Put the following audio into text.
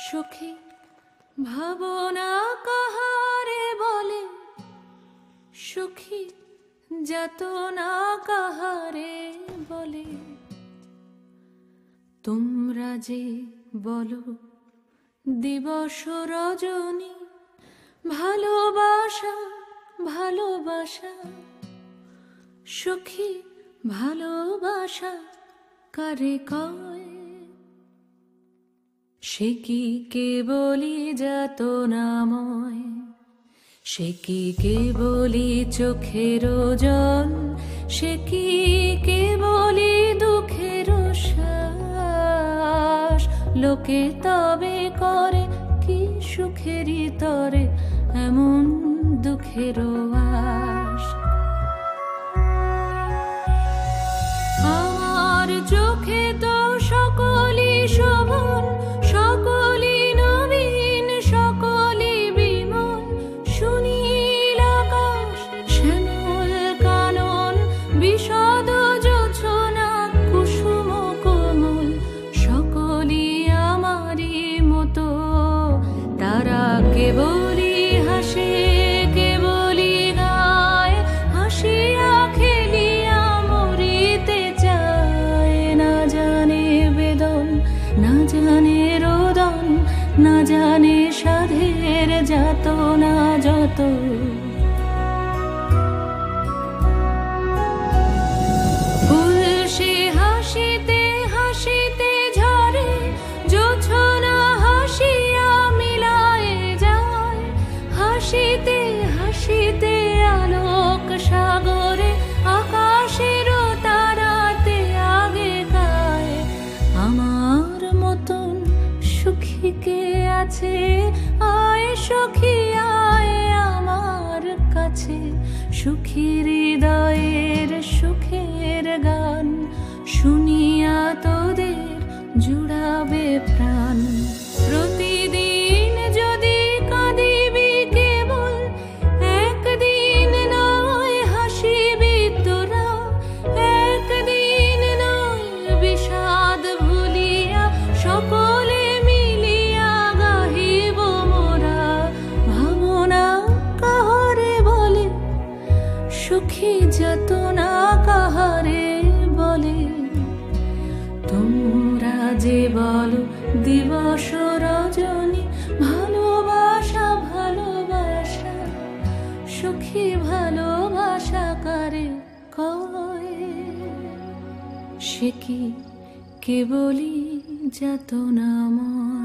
সুখী ভাবনা কাহারে বলে, সুখী যাতনা কাহারে বলে। তোমরা যে বলো দিবস রজনী, ভালোবাসা ভালোবাসা, সুখী ভালোবাসা কারে কয়? সে কি কেবলি যাতনাময়, সে কি কেবলি চোখের জল, সে কি কেবলি দুঃখের শ্বাস? লোকে তবে করে কি সুখেরই তরে এমন দুঃখের আশ? আমার চোখে তো সকলই শোভন, সকলই নবীন, সকলই বিমল, সুনীল আকাশ, শ্যামল কানন, বিশদ জোছনা, কুসুম কোমল, সকলই আমারই মতো। তারা কেবলই হাসে, কেবলই গায়, হাসিয়া খেলিয়া মরিতে চায়। না জানে বেদন, না জানে রোদন, না জানে সাধের যাতনা যত। ফুল সে হাসিতে হাসিতে ঝরে, জোছনা হাসিয়া মিলায় যায়। হাসিতে হাসিতে আলোক সাগরে, আকাশের তারাতে আগে গায়। আমার মতন সুখী কে আছে? আয় সখী আয় আমার কাছে, সুখী হৃদয়ের সুখের গান শুনিয়া তোদের জুড়াবে প্রাণ। প্রতিদিন যদি কাঁদিবি কেবল, একদিন নয় হাসিবি তোরা। একদিন নয় বিষাদ ভুলিয়া, সকলে মিলিয়া গাহিব মোরা। ভাবনা কাহারে বলে, সুখী যাতনা কাহারে বলে। তোমরা যে বলো দিবস রজনী, ভালোবাসা ভালোবাসা, সুখী ভালোবাসা কারে কয়? সে কি কেবলি যাতনাময়।